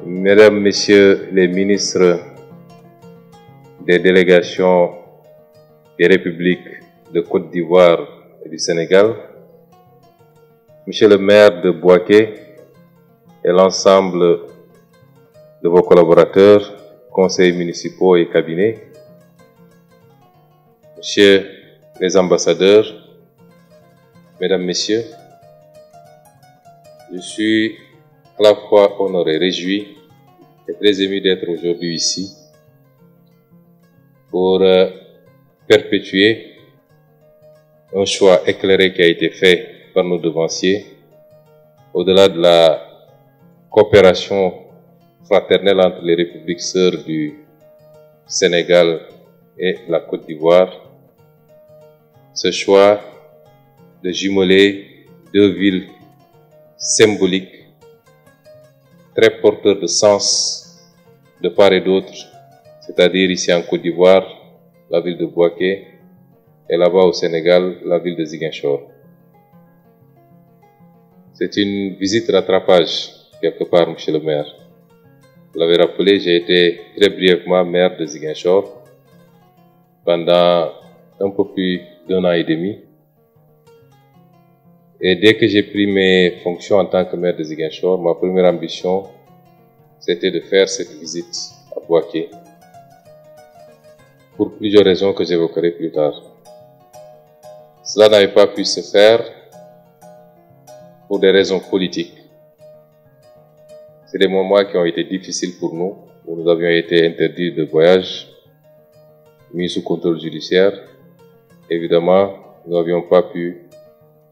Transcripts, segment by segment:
Mesdames, Messieurs les ministres des délégations des républiques de Côte d'Ivoire et du Sénégal, Monsieur le maire de Bouaké et l'ensemble de vos collaborateurs, conseillers municipaux et cabinets, Messieurs les ambassadeurs, Mesdames, Messieurs, je suis à la fois honoré, réjoui et très ému d'être aujourd'hui ici pour perpétuer un choix éclairé qui a été fait par nos devanciers au-delà de la coopération fraternelle entre les républiques sœurs du Sénégal et la Côte d'Ivoire. Ce choix de jumeler deux villes symboliques, très porteurs de sens de part et d'autre, c'est-à-dire ici en Côte d'Ivoire, la ville de Bouaké, et là-bas au Sénégal, la ville de Ziguinchor. C'est une visite rattrapage, quelque part, Monsieur le maire. Vous l'avez rappelé, j'ai été très brièvement maire de Ziguinchor pendant un peu plus d'1 an et demi. Et dès que j'ai pris mes fonctions en tant que maire de Ziguinchor, ma première ambition, c'était de faire cette visite à Bouaké, pour plusieurs raisons que j'évoquerai plus tard. Cela n'avait pas pu se faire pour des raisons politiques. C'est des moments qui ont été difficiles pour nous, où nous avions été interdits de voyage, mis sous contrôle judiciaire. Évidemment, nous n'avions pas pu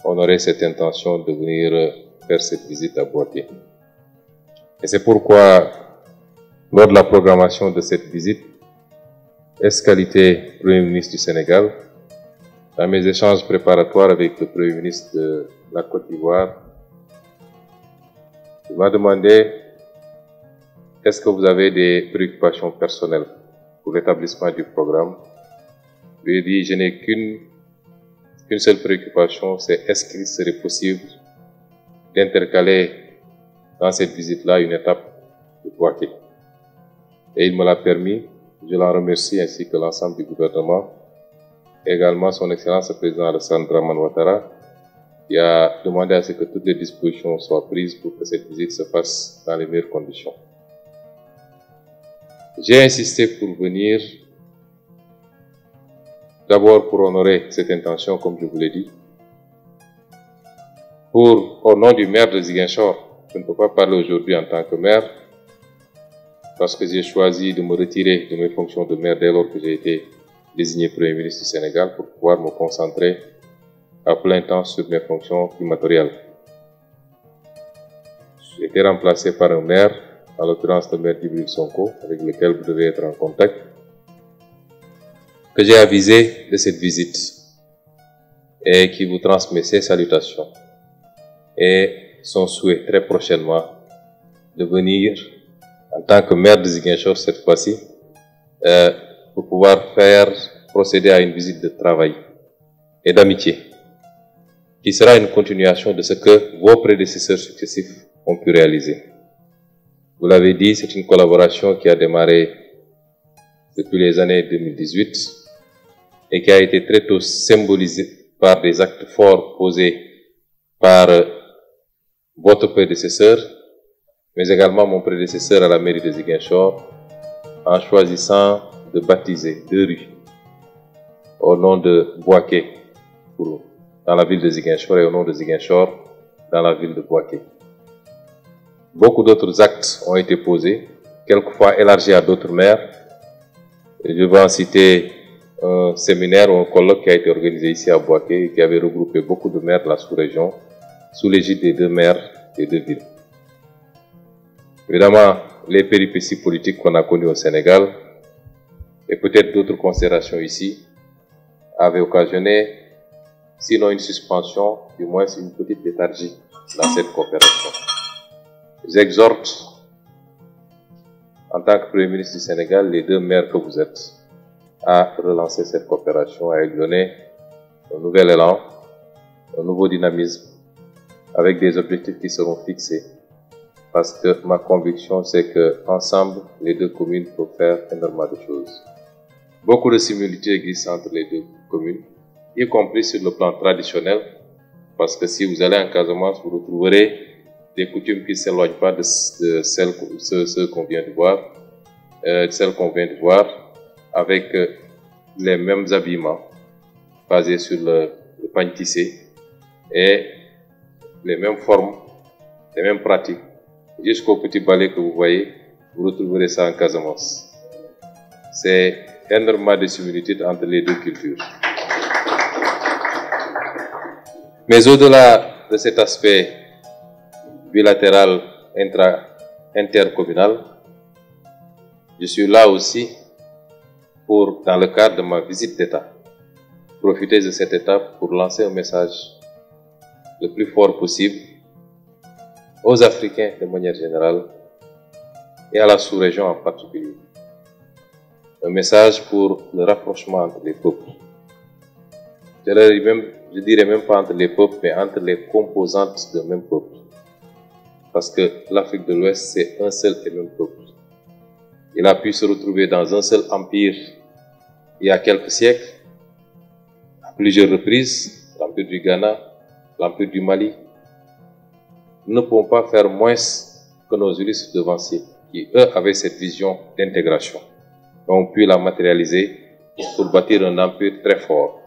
honorer cette intention de venir faire cette visite à Bouaké. Et c'est pourquoi, lors de la programmation de cette visite, qualité Premier ministre du Sénégal, dans mes échanges préparatoires avec le Premier ministre de la Côte d'Ivoire, il m'a demandé: est-ce que vous avez des préoccupations personnelles pour l'établissement du programme? Je lui ai dit: je n'ai qu'une seule préoccupation, c'est est-ce qu'il serait possible d'intercaler dans cette visite-là une étape de Bouaké. Et il me l'a permis, je l'en remercie ainsi que l'ensemble du gouvernement, également son Excellence le Président Alassane Dramane Ouattara, qui a demandé à ce que toutes les dispositions soient prises pour que cette visite se fasse dans les meilleures conditions. J'ai insisté pour venir, d'abord pour honorer cette intention, comme je vous l'ai dit, au nom du maire de Ziguinchor. Je ne peux pas parler aujourd'hui en tant que maire, parce que j'ai choisi de me retirer de mes fonctions de maire dès lors que j'ai été désigné Premier ministre du Sénégal pour pouvoir me concentrer à plein temps sur mes fonctions immatérielles. J'ai été remplacé par un maire, en l'occurrence le maire Djibril Sonko, avec lequel vous devez être en contact, que j'ai avisé de cette visite et qui vous transmet ses salutations et son souhait très prochainement de venir en tant que maire de Ziguinchor cette fois-ci pour pouvoir procéder à une visite de travail et d'amitié qui sera une continuation de ce que vos prédécesseurs successifs ont pu réaliser. Vous l'avez dit, c'est une collaboration qui a démarré depuis les années 2018 et qui a été très tôt symbolisée par des actes forts posés par votre prédécesseur, mais également mon prédécesseur à la mairie de Ziguinchor, en choisissant de baptiser 2 rues au nom de Bouaké dans la ville de Ziguinchor et au nom de Ziguinchor dans la ville de Bouaké. Beaucoup d'autres actes ont été posés, quelquefois élargis à d'autres maires. Je vais en citer un séminaire ou un colloque qui a été organisé ici à Bouaké et qui avait regroupé beaucoup de maires de la sous-région sous l'égide des 2 maires des 2 villes. Évidemment, les péripéties politiques qu'on a connues au Sénégal et peut-être d'autres considérations ici avaient occasionné, sinon une suspension, du moins une petite léthargie dans cette coopération. J'exhorte, en tant que Premier ministre du Sénégal, les 2 maires que vous êtes à relancer cette coopération, à lui donner un nouvel élan, un nouveau dynamisme, avec des objectifs qui seront fixés parce que ma conviction, c'est que ensemble, les deux communes peuvent faire énormément de choses. Beaucoup de similitudes existent entre les deux communes, y compris sur le plan traditionnel, parce que si vous allez en Casamance, vous retrouverez des coutumes qui ne s'éloignent pas de celles qu'on vient de voir, avec les mêmes habillements basés sur le pagne tissé et les mêmes formes, les mêmes pratiques. Jusqu'au petit balai que vous voyez, vous retrouverez ça en Casamance. C'est énormément de similitudes entre les deux cultures. Mais au-delà de cet aspect bilatéral intercommunal, je suis là aussi pour, dans le cadre de ma visite d'État, profiter de cette étape pour lancer un message le plus fort possible aux Africains de manière générale et à la sous-région en particulier. Un message pour le rapprochement entre les peuples. Je dirais même pas entre les peuples, mais entre les composantes d'un même peuple. Parce que l'Afrique de l'Ouest, c'est un seul et même peuple. Il a pu se retrouver dans un seul empire il y a quelques siècles, à plusieurs reprises, l'empire du Ghana, l'empire du Mali. Nous ne pouvons pas faire moins que nos illustres devanciers, qui eux avaient cette vision d'intégration, et ont pu la matérialiser pour bâtir un empire très fort,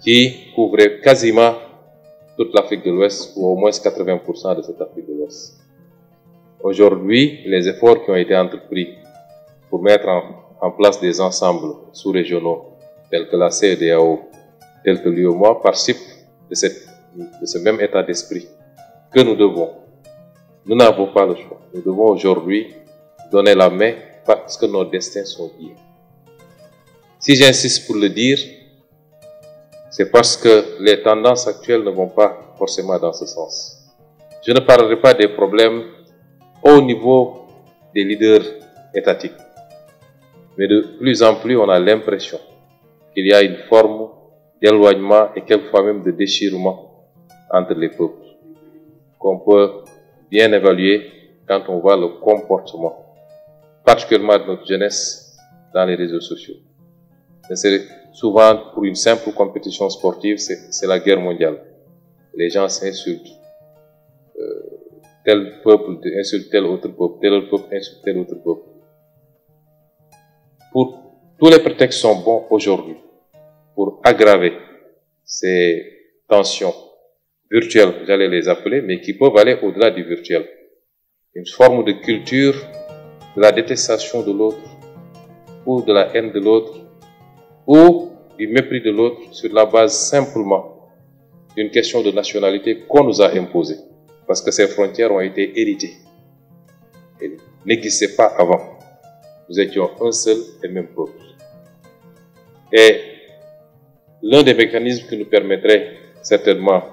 qui couvrait quasiment toute l'Afrique de l'Ouest, ou au moins 80% de cette Afrique de l'Ouest. Aujourd'hui, les efforts qui ont été entrepris pour mettre en place des ensembles sous-régionaux, tels que la CEDEAO, tels que l'UEMOA, participent de ce même état d'esprit que nous devons. Nous n'avons pas le choix. Nous devons aujourd'hui donner la main parce que nos destins sont liés. Si j'insiste pour le dire, c'est parce que les tendances actuelles ne vont pas forcément dans ce sens. Je ne parlerai pas des problèmes au niveau des leaders étatiques. Mais de plus en plus, on a l'impression qu'il y a une forme d'éloignement et quelquefois même de déchirement entre les peuples, qu'on peut bien évaluer quand on voit le comportement, particulièrement de notre jeunesse, dans les réseaux sociaux. C'est souvent pour une simple compétition sportive, c'est la guerre mondiale. Les gens s'insultent. Tel peuple insulte tel autre peuple, tel peuple insulte tel autre peuple. Tous les prétextes sont bons aujourd'hui pour aggraver ces tensions virtuelles, j'allais les appeler, mais qui peuvent aller au-delà du virtuel. Une forme de culture de la détestation de l'autre, ou de la haine de l'autre, ou du mépris de l'autre sur la base simplement d'une question de nationalité qu'on nous a imposée. Parce que ces frontières ont été héritées et n'existaient pas avant. Nous étions un seul et même peuple. Et l'un des mécanismes qui nous permettrait certainement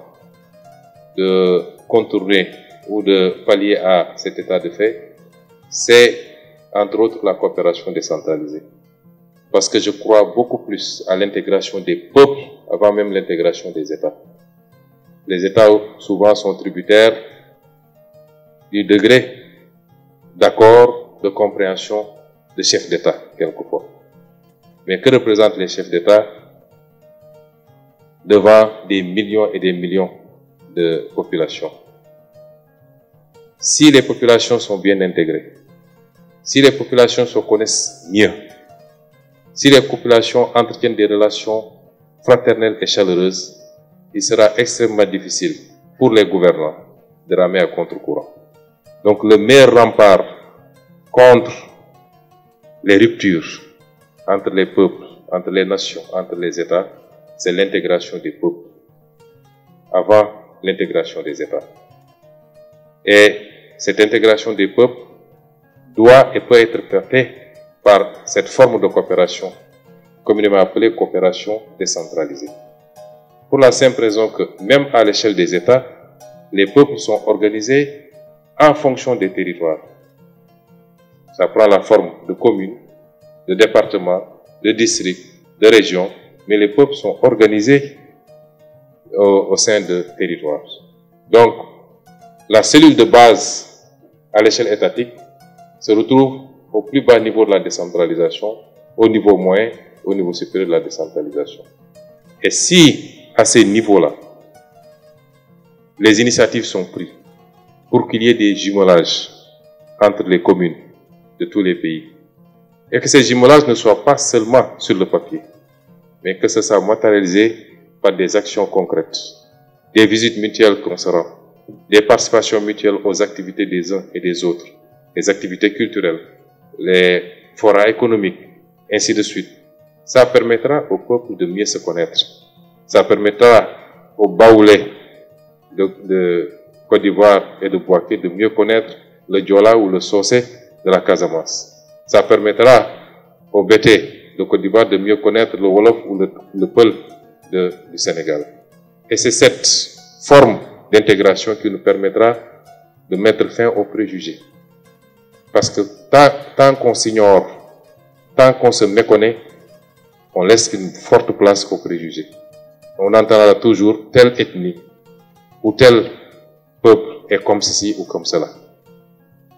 de contourner ou de pallier à cet état de fait, c'est entre autres la coopération décentralisée. Parce que je crois beaucoup plus à l'intégration des peuples avant même l'intégration des États. Les États souvent sont tributaires du degré d'accord, de compréhension des chefs d'État, quelquefois. Mais que représentent les chefs d'État devant des millions et des millions de populations? Si les populations sont bien intégrées, si les populations se connaissent mieux, si les populations entretiennent des relations fraternelles et chaleureuses, il sera extrêmement difficile pour les gouvernants de ramer à contre-courant. Donc le meilleur rempart contre les ruptures entre les peuples, entre les nations, entre les États, c'est l'intégration des peuples avant l'intégration des États. Et cette intégration des peuples doit et peut être faite par cette forme de coopération, communément appelée coopération décentralisée. Pour la simple raison que, même à l'échelle des États, les peuples sont organisés en fonction des territoires. Ça prend la forme de communes, de départements, de districts, de régions, mais les peuples sont organisés au sein de territoires. Donc, la cellule de base à l'échelle étatique se retrouve au plus bas niveau de la décentralisation, au niveau moyen, au niveau supérieur de la décentralisation. Et si, à ces niveaux-là, les initiatives sont prises pour qu'il y ait des jumelages entre les communes de tous les pays, et que ces jumelages ne soient pas seulement sur le papier, mais que ce soit matérialisé par des actions concrètes, des visites mutuelles qu'on se rend, des participations mutuelles aux activités des uns et des autres, les activités culturelles, les forats économiques, ainsi de suite. Ça permettra au peuple de mieux se connaître. Ça permettra aux Baoulés de Côte d'Ivoire et de Bouaké de mieux connaître le Diola ou le Socé de la Casamance. Ça permettra aux Bété de Côte d'Ivoire de mieux connaître le Wolof ou le Peul du Sénégal. Et c'est cette forme d'intégration qui nous permettra de mettre fin aux préjugés. Parce que tant qu'on s'ignore, tant qu'on se méconnaît, on laisse une forte place aux préjugés. On entendra toujours telle ethnie ou tel peuple est comme ceci ou comme cela.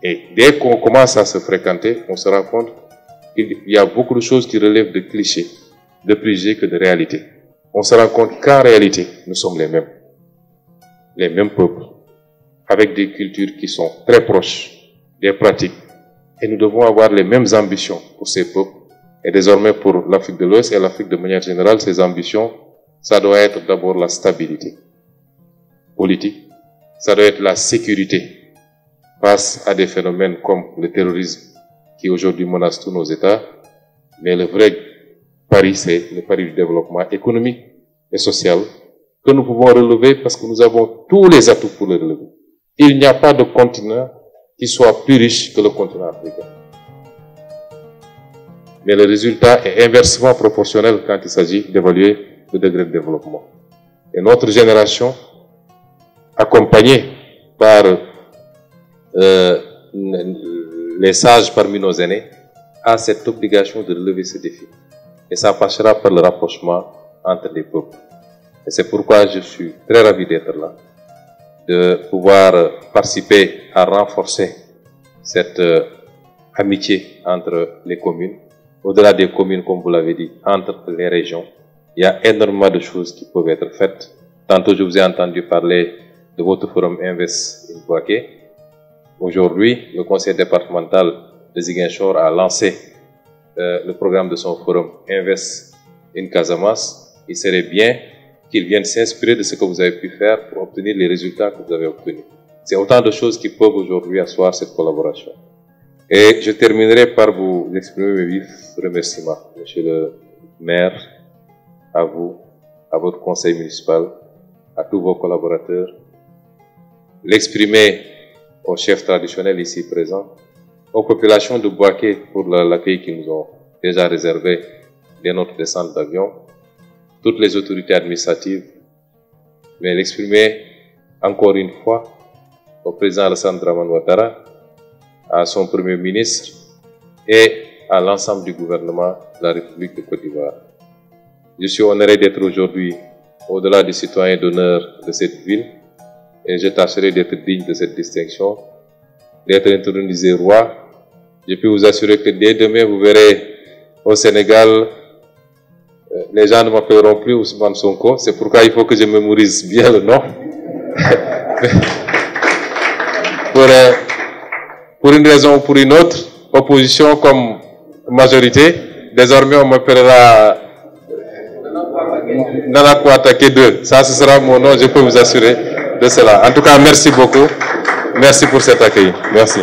Et dès qu'on commence à se fréquenter, on se rend compte qu'il y a beaucoup de choses qui relèvent de clichés, de préjugés que de réalité. On se rend compte qu'en réalité, nous sommes les mêmes peuples, avec des cultures qui sont très proches, des pratiques. Et nous devons avoir les mêmes ambitions pour ces peuples. Et désormais, pour l'Afrique de l'Ouest et l'Afrique de manière générale, ces ambitions, ça doit être d'abord la stabilité politique, ça doit être la sécurité face à des phénomènes comme le terrorisme qui aujourd'hui menace tous nos États. Mais le vrai pari, c'est le pari du développement économique et social que nous pouvons relever parce que nous avons tous les atouts pour le relever. Il n'y a pas de continent qui soit plus riche que le continent africain. Mais le résultat est inversement proportionnel quand il s'agit d'évaluer le degré de développement. Et notre génération, accompagnée par les sages parmi nos aînés, a cette obligation de relever ce défi. Et ça passera par le rapprochement entre les peuples. Et c'est pourquoi je suis très ravi d'être là, de pouvoir participer à renforcer cette amitié entre les communes. Au-delà des communes, comme vous l'avez dit, entre les régions, il y a énormément de choses qui peuvent être faites. Tantôt, je vous ai entendu parler de votre forum Invest in Bouaké. Aujourd'hui, le conseil départemental de Ziguinchor a lancé le programme de son forum Invest in Casamance. Il serait bien qu'ils viennent s'inspirer de ce que vous avez pu faire pour obtenir les résultats que vous avez obtenus. C'est autant de choses qui peuvent aujourd'hui asseoir cette collaboration. Et je terminerai par vous exprimer mes vifs remerciements, Monsieur le maire, à vous, à votre conseil municipal, à tous vos collaborateurs, l'exprimer aux chefs traditionnels ici présents, aux populations de Bouaké pour l'accueil qu'ils nous ont déjà réservé dès notre descente d'avion, toutes les autorités administratives, mais l'exprimer encore une fois au président Alassane Dramane Ouattara, à son Premier ministre et à l'ensemble du gouvernement de la République de Côte d'Ivoire. Je suis honoré d'être aujourd'hui au-delà du citoyen d'honneur de cette ville et je tâcherai d'être digne de cette distinction, d'être intronisé roi. Je peux vous assurer que dès demain, vous verrez au Sénégal, les gens ne m'appelleront plus Ousmane Sonko, c'est pourquoi il faut que je mémorise bien le nom. Pour une raison ou pour une autre, opposition comme majorité, désormais on m'appellera Nana Kouatake 2. Ça, ce sera mon nom, je peux vous assurer de cela. En tout cas, merci beaucoup. Merci pour cet accueil. Merci.